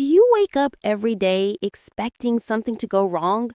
Do you wake up every day expecting something to go wrong?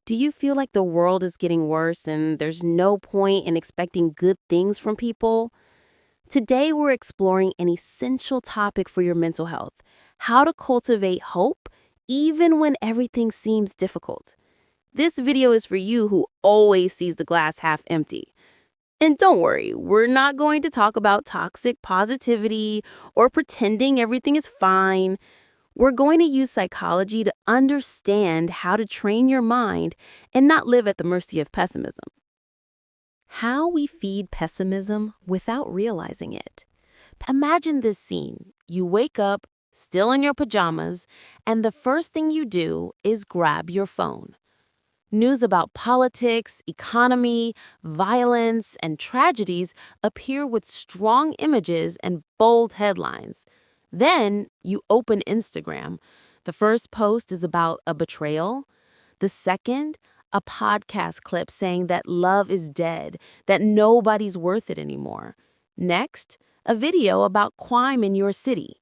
Do you feel like the world is getting worse and there's no point in expecting good things from people? Today, we're exploring an essential topic for your mental health: how to cultivate hope even when everything seems difficult. This video is for you who always sees the glass half empty. And don't worry, we're not going to talk about toxic positivity or pretending everything is fine. We're going to use psychology to understand how to train your mind and not live at the mercy of pessimism. How we feed pessimism without realizing it. Imagine this scene. You wake up, still in your pajamas, and the first thing you do is grab your phone. News about politics, economy, violence, and tragedies appear with strong images and bold headlines. Then you open Instagram. The first post is about a betrayal. The second, a podcast clip saying that love is dead, that nobody's worth it anymore. Next, a video about crime in your city.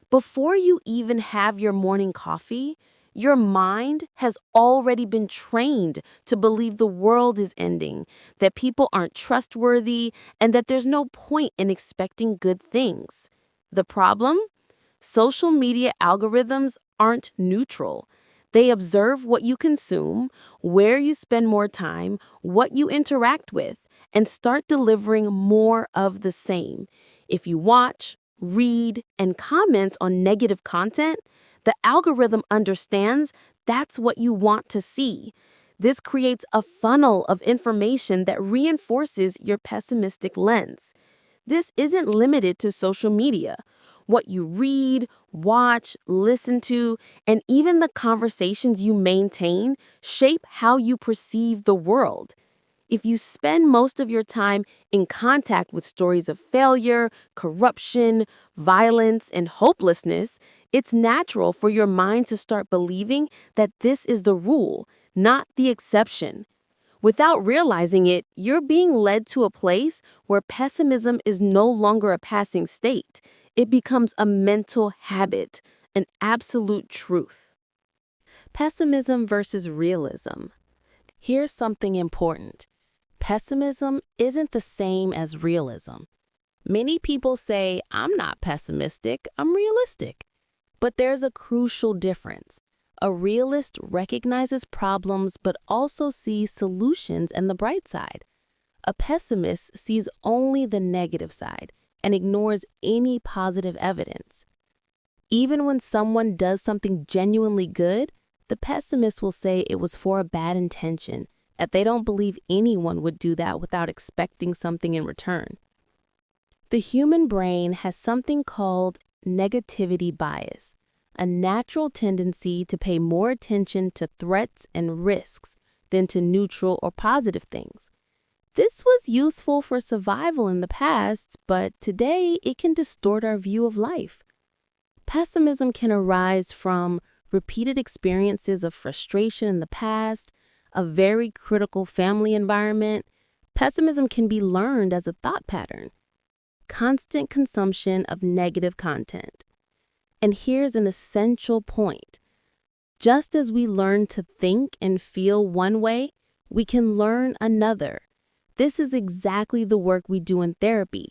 Before you even have your morning coffee, your mind has already been trained to believe the world is ending, that people aren't trustworthy, and that there's no point in expecting good things. The problem? Social media algorithms aren't neutral. They observe what you consume, where you spend more time, what you interact with, and start delivering more of the same. If you watch, read, and comment on negative content, the algorithm understands that's what you want to see. This creates a funnel of information that reinforces your pessimistic lens. This isn't limited to social media. What you read, watch, listen to, and even the conversations you maintain shape how you perceive the world. If you spend most of your time in contact with stories of failure, corruption, violence, and hopelessness, it's natural for your mind to start believing that this is the rule, not the exception. Without realizing it, you're being led to a place where pessimism is no longer a passing state. It becomes a mental habit, an absolute truth. Pessimism versus realism. Here's something important. Pessimism isn't the same as realism. Many people say, I'm not pessimistic, I'm realistic. But there's a crucial difference. A realist recognizes problems but also sees solutions and the bright side. A pessimist sees only the negative side and ignores any positive evidence. Even when someone does something genuinely good, the pessimist will say it was for a bad intention, that they don't believe anyone would do that without expecting something in return. The human brain has something called negativity bias, a natural tendency to pay more attention to threats and risks than to neutral or positive things. This was useful for survival in the past, but today it can distort our view of life. Pessimism can arise from repeated experiences of frustration in the past, a very critical family environment. Pessimism can be learned as a thought pattern. Constant consumption of negative content. And here's an essential point. Just as we learn to think and feel one way, we can learn another. This is exactly the work we do in therapy,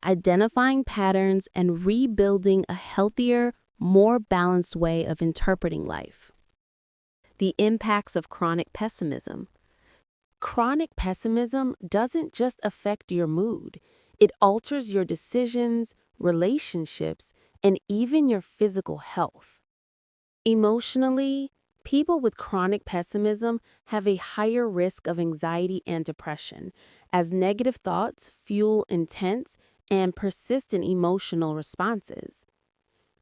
identifying patterns and rebuilding a healthier, more balanced way of interpreting life. The impacts of chronic pessimism. Chronic pessimism doesn't just affect your mood. It alters your decisions, relationships, and even your physical health. Emotionally, people with chronic pessimism have a higher risk of anxiety and depression, as negative thoughts fuel intense and persistent emotional responses.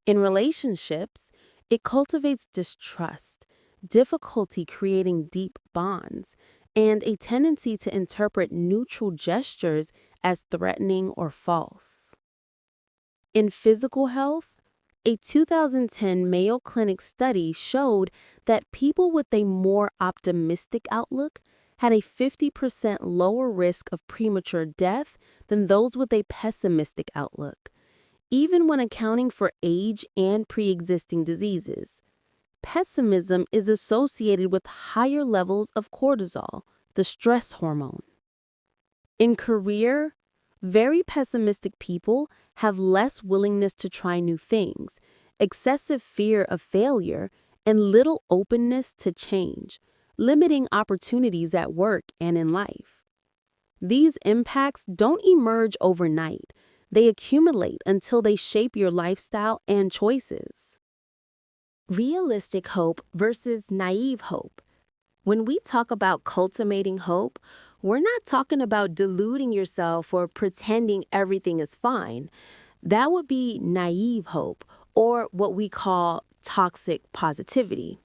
In relationships, it cultivates distrust, difficulty creating deep bonds, and a tendency to interpret neutral gestures as threatening or false. In physical health, a 2010 Mayo Clinic study showed that people with a more optimistic outlook had a 50% lower risk of premature death than those with a pessimistic outlook. even when accounting for age and pre-existing diseases. Pessimism is associated with higher levels of cortisol, the stress hormone. In career, very pessimistic people have less willingness to try new things, excessive fear of failure, and little openness to change, limiting opportunities at work and in life. These impacts don't emerge overnight. They accumulate until they shape your lifestyle and choices. Realistic hope versus naive hope. When we talk about cultivating hope, we're not talking about deluding yourself or pretending everything is fine. That would be naive hope, or what we call toxic positivity.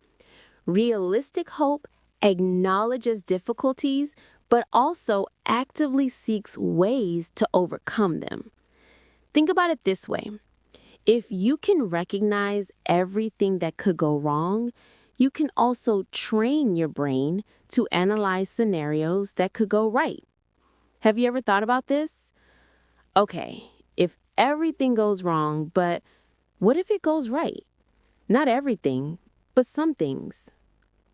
Realistic hope acknowledges difficulties, but also actively seeks ways to overcome them. Think about it this way. If you can recognize everything that could go wrong, you can also train your brain to analyze scenarios that could go right. Have you ever thought about this? Okay, if everything goes wrong, but what if it goes right? Not everything, but some things.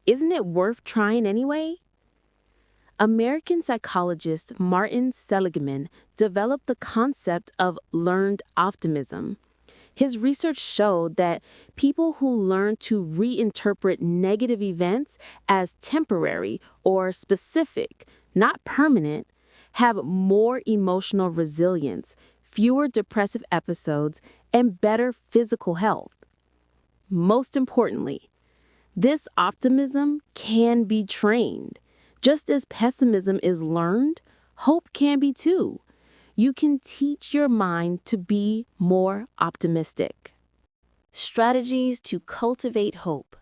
Isn't it worth trying anyway? American psychologist Martin Seligman developed the concept of learned optimism. His research showed that people who learn to reinterpret negative events as temporary or specific, not permanent, have more emotional resilience, fewer depressive episodes, and better physical health. Most importantly, this optimism can be trained. Just as pessimism is learned, hope can be too. You can teach your mind to be more optimistic. Strategies to cultivate hope.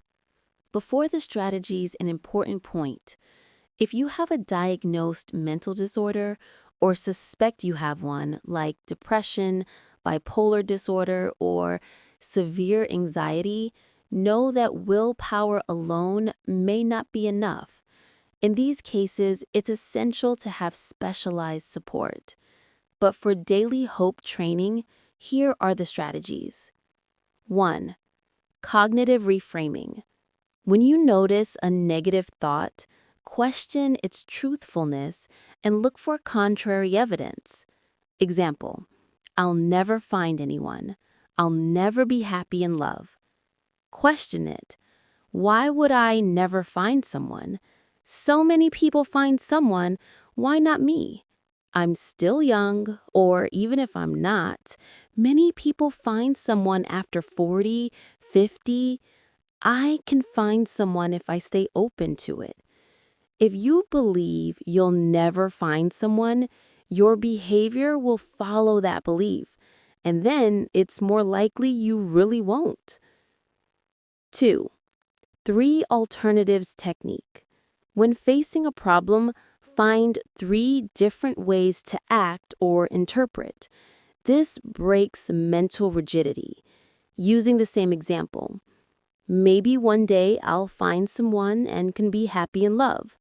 Before the strategies, an important point. If you have a diagnosed mental disorder or suspect you have one, like depression, bipolar disorder, or severe anxiety, know that willpower alone may not be enough. In these cases, it's essential to have specialized support. But for daily hope training, here are the strategies. 1. Cognitive reframing. When you notice a negative thought, question its truthfulness and look for contrary evidence. Example, I'll never find anyone. I'll never be happy in love. Question it. Why would I never find someone? So many people find someone, why not me? I'm still young, or even if I'm not, many people find someone after 40, 50. I can find someone if I stay open to it. If you believe you'll never find someone, your behavior will follow that belief, and then it's more likely you really won't. 2. 3 alternatives technique. When facing a problem, find 3 different ways to act or interpret. This breaks mental rigidity. Using the same example, maybe one day I'll find someone and can be happy in love.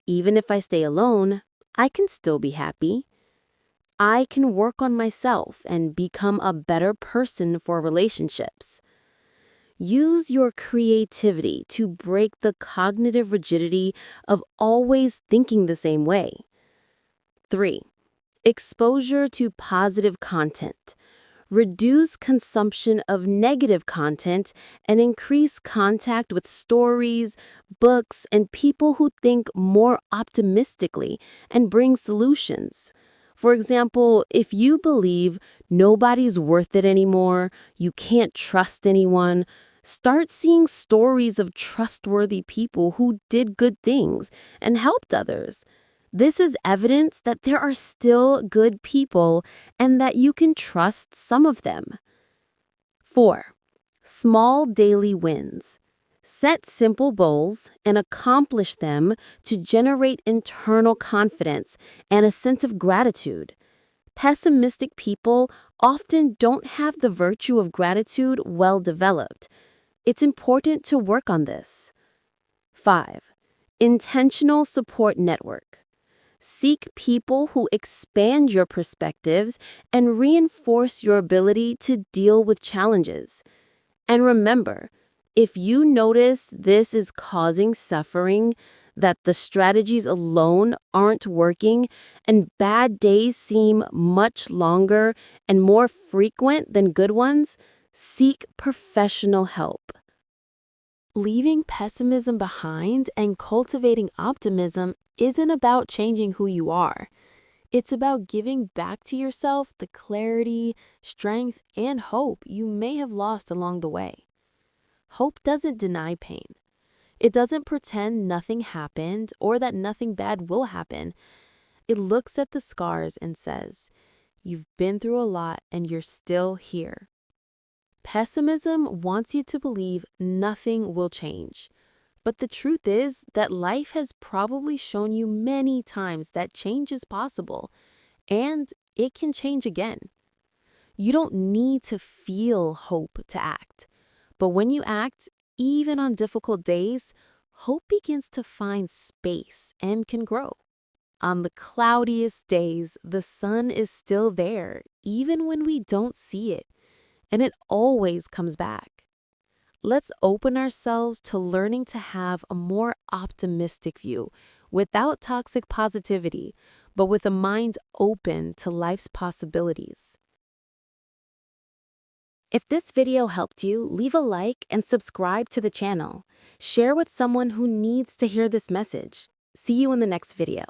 Even if I stay alone, I can still be happy. I can work on myself and become a better person for relationships. Use your creativity to break the cognitive rigidity of always thinking the same way. 3. Exposure to positive content. Reduce consumption of negative content and increase contact with stories, books, and people who think more optimistically and bring solutions. For example, if you believe nobody's worth it anymore, you can't trust anyone, start seeing stories of trustworthy people who did good things and helped others. This is evidence that there are still good people and that you can trust some of them. 4. Small daily wins. Set simple goals and accomplish them to generate internal confidence and a sense of gratitude. Pessimistic people often don't have the virtue of gratitude well developed. It's important to work on this. 5. Intentional support network. Seek people who expand your perspectives and reinforce your ability to deal with challenges. And remember, if you notice this is causing suffering, that the strategies alone aren't working, and bad days seem much longer and more frequent than good ones, seek professional help. Leaving pessimism behind and cultivating optimism isn't about changing who you are. It's about giving back to yourself the clarity, strength, and hope you may have lost along the way. Hope doesn't deny pain. It doesn't pretend nothing happened or that nothing bad will happen. It looks at the scars and says, "You've been through a lot and you're still here." Pessimism wants you to believe nothing will change. But the truth is that life has probably shown you many times that change is possible, and it can change again. You don't need to feel hope to act. But when you act, even on difficult days, hope begins to find space and can grow. On the cloudiest days, the sun is still there, even when we don't see it, and it always comes back. Let's open ourselves to learning to have a more optimistic view, without toxic positivity, but with a mind open to life's possibilities. If this video helped you, leave a like and subscribe to the channel. Share with someone who needs to hear this message. See you in the next video.